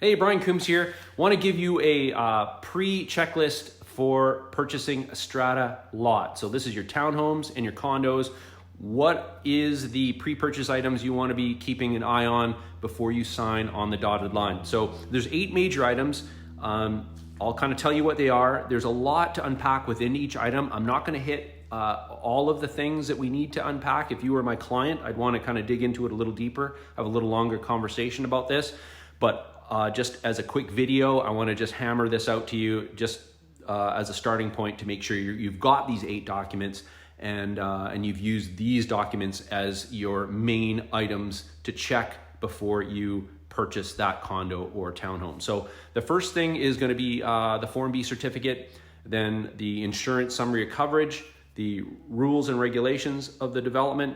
Hey, Bryan Coombes here. Want to give you a pre-checklist for purchasing a strata lot. So this is your townhomes and your condos. What is the pre-purchase items you want to be keeping an eye on before you sign on the dotted line? So there's 8 major items. I'll kind of tell you what they are. There's a lot to unpack within each item. I'm not going to hit all of the things that we need to unpack. If you were my client, I'd want to kind of dig into it a little deeper, have a little longer conversation about this. But just as a quick video, I want to just hammer this out to you just as a starting point to make sure you've got these 8 documents and you've used these documents as your main items to check before you purchase that condo or townhome. So the first thing is going to be the Form B certificate, then the insurance summary of coverage, the rules and regulations of the development,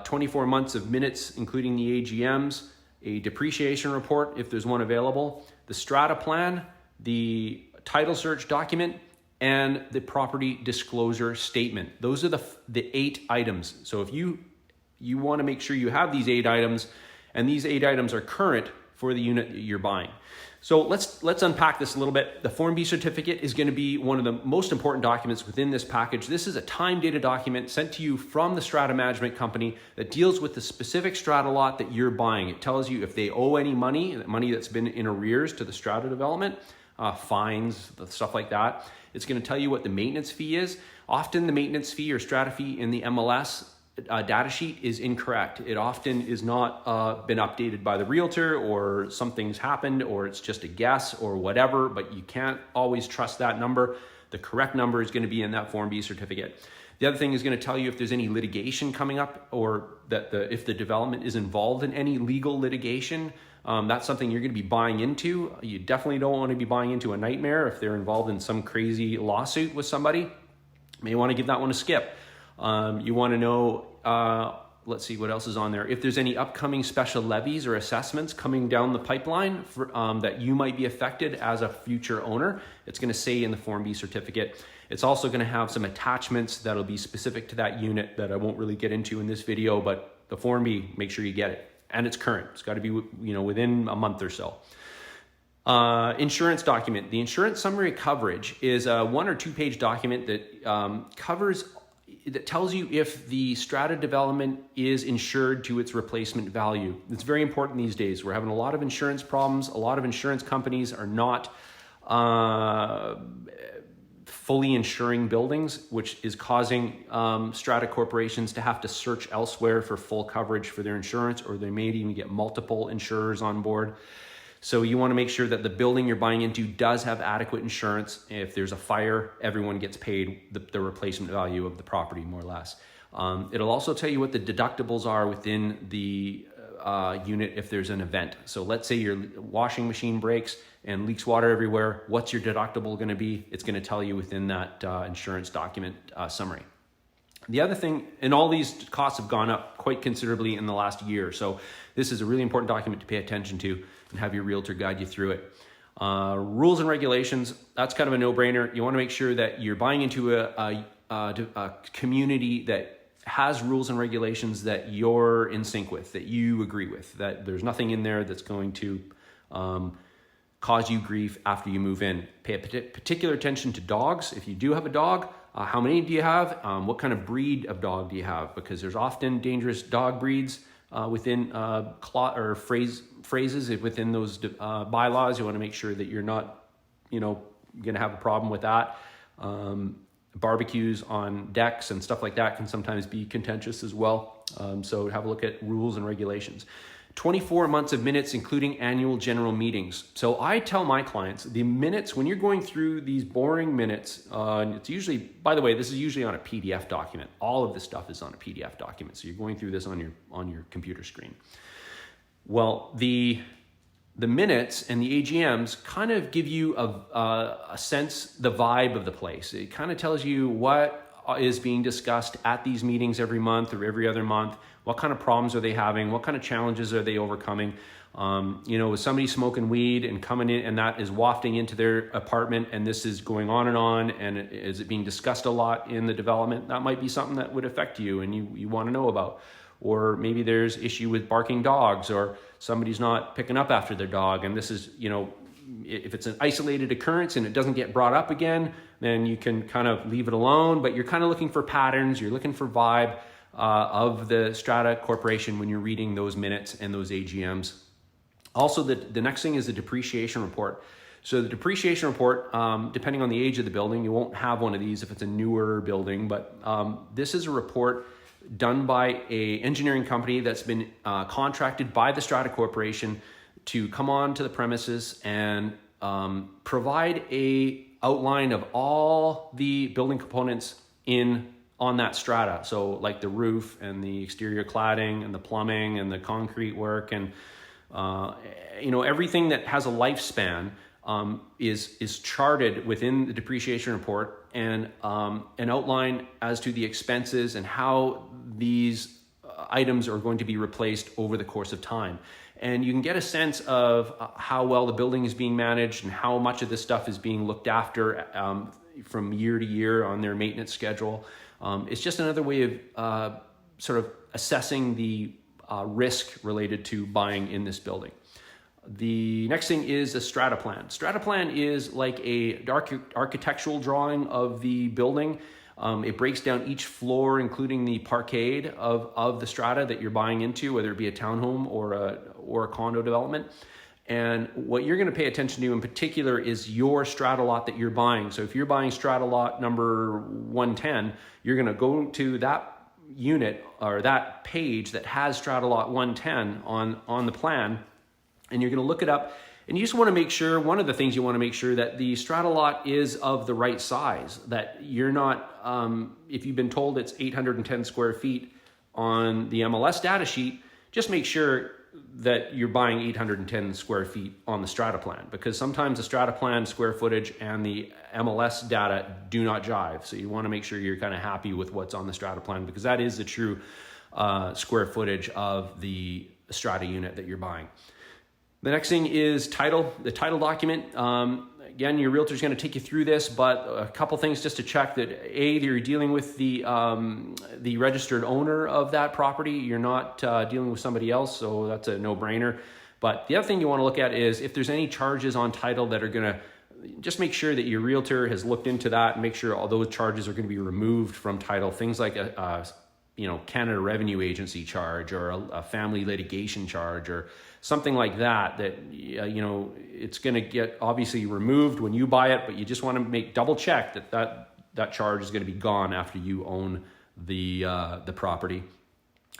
24 months of minutes including the AGMs, a depreciation report if there's one available, the Strata Plan, the title search document, and the property disclosure statement. Those are the 8 items. So if you want to make sure you have these 8 items, and these 8 items are current for the unit that you're buying. So let's unpack this a little bit. The Form B certificate is going to be one of the most important documents within this package. This is a time-dated document sent to you from the strata management company that deals with the specific strata lot that you're buying. It tells you if they owe any money that's been in arrears to the strata development, fines, stuff like that. It's going to tell you what the maintenance fee is. Often the maintenance fee or strata fee in the MLS data sheet is incorrect. It often is not been updated by the realtor, or something's happened, or it's just a guess or whatever, but you can't always trust that number. The correct number is going to be in that Form B certificate. The other thing is going to tell you if there's any litigation coming up, or that if the development is involved in any legal litigation. That's something you're going to be buying into. You definitely don't want to be buying into a nightmare if they're involved in some crazy lawsuit with somebody. You may want to give that one a skip. You want to know, let's see what else is on there. If there's any upcoming special levies or assessments coming down the pipeline for, that you might be affected as a future owner, it's going to say in the Form B certificate. It's also going to have some attachments that'll be specific to that unit that I won't really get into in this video, but the Form B, make sure you get it. And it's current. It's got to be within a month or so. Insurance document. The insurance summary of coverage is a 1 or 2 page document that that tells you if the strata development is insured to its replacement value. It's very important these days. We're having a lot of insurance problems. A lot of insurance companies are not fully insuring buildings, which is causing strata corporations to have to search elsewhere for full coverage for their insurance, or they may even get multiple insurers on board. So you want to make sure that the building you're buying into does have adequate insurance. If there's a fire, everyone gets paid the replacement value of the property, more or less. It'll also tell you what the deductibles are within the unit if there's an event. So let's say your washing machine breaks and leaks water everywhere. What's your deductible going to be? It's going to tell you within that insurance document summary. The other thing, and all these costs have gone up quite considerably in the last year. So this is a really important document to pay attention to and have your realtor guide you through it. Rules and regulations, that's kind of a no-brainer. You want to make sure that you're buying into a community that has rules and regulations that you're in sync with, that you agree with, that there's nothing in there that's going to cause you grief after you move in. Pay particular attention to dogs. If you do have a dog, how many do you have? What kind of breed of dog do you have? Because there's often dangerous dog breeds within phrases within those bylaws. You want to make sure that you're not, going to have a problem with that. Barbecues on decks and stuff like that can sometimes be contentious as well. So have a look at rules and regulations. 24 months of minutes, including annual general meetings. So I tell my clients, the minutes, when you're going through these boring minutes, it's usually, by the way, this is usually on a PDF document. All of this stuff is on a PDF document. So you're going through this on your computer screen. Well, the minutes and the AGMs kind of give you a sense, the vibe of the place. It kind of tells you what is being discussed at these meetings every month or every other month. What kind of problems are they having? What kind of challenges are they overcoming? Is somebody smoking weed and coming in and that is wafting into their apartment and this is going on, and is it being discussed a lot in the development? That might be something that would affect you and you want to know about. Or maybe there's issue with barking dogs or somebody's not picking up after their dog. And this is, if it's an isolated occurrence and it doesn't get brought up again, then you can kind of leave it alone, but you're kind of looking for patterns, you're looking for vibe of the Strata Corporation when you're reading those minutes and those AGMs. Also, the next thing is the depreciation report. So the depreciation report, depending on the age of the building, you won't have one of these if it's a newer building, but this is a report done by a engineering company that's been contracted by the Strata Corporation to come on to the premises and provide a outline of all the building components on that strata. So like the roof and the exterior cladding and the plumbing and the concrete work and everything that has a lifespan is charted within the depreciation report, and an outline as to the expenses and how these items are going to be replaced over the course of time. And you can get a sense of how well the building is being managed and how much of this stuff is being looked after from year to year on their maintenance schedule. It's just another way of sort of assessing the risk related to buying in this building. The next thing is a Strata Plan. Strata Plan is like a architectural drawing of the building. It breaks down each floor, including the parkade of the strata that you're buying into, whether it be a townhome or a condo development. And what you're going to pay attention to in particular is your strata lot that you're buying. So if you're buying strata lot number 110, you're going to go to that unit or that page that has strata lot 110 on the plan, and you're going to look it up. And you just want to make sure, one of the things you want to make sure that the strata lot is of the right size, that you're not, if you've been told it's 810 square feet on the MLS data sheet, just make sure that you're buying 810 square feet on the Strata Plan, because sometimes the Strata Plan square footage and the MLS data do not jive. So you want to make sure you're kind of happy with what's on the Strata Plan, because that is the true square footage of the strata unit that you're buying. The next thing is title, the title document. Again, your realtor is going to take you through this, but a couple things just to check that you're dealing with the registered owner of that property. You're not dealing with somebody else, so that's a no-brainer. But the other thing you want to look at is if there's any charges on title that are going to, just make sure that your realtor has looked into that and make sure all those charges are going to be removed from title. Things like a Canada Revenue Agency charge or a family litigation charge or something like that, it's going to get obviously removed when you buy it, but you just want to double check that charge is going to be gone after you own the property.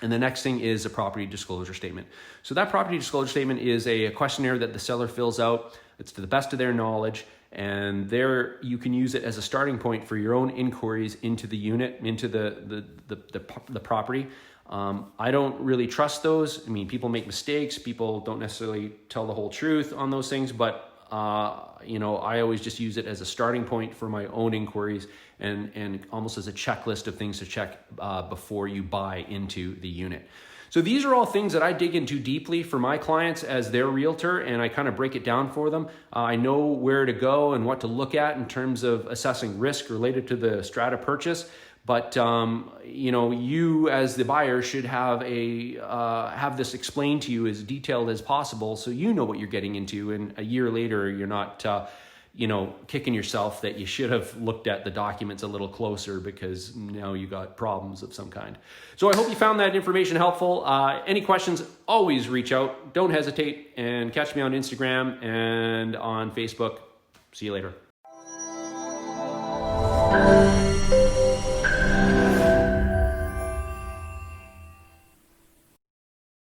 And the next thing is a property disclosure statement. So that property disclosure statement is a questionnaire that the seller fills out. It's to the best of their knowledge, and there you can use it as a starting point for your own inquiries into the unit, into the property. I don't really trust those. I mean, people make mistakes. People don't necessarily tell the whole truth on those things, but I always just use it as a starting point for my own inquiries and almost as a checklist of things to check before you buy into the unit. So these are all things that I dig into deeply for my clients as their realtor, and I kind of break it down for them. I know where to go and what to look at in terms of assessing risk related to the strata purchase. But you as the buyer should have this explained to you as detailed as possible, so you know what you're getting into. And a year later, you're not kicking yourself that you should have looked at the documents a little closer because now you got problems of some kind. So I hope you found that information helpful. Any questions, always reach out. Don't hesitate, and catch me on Instagram and on Facebook. See you later.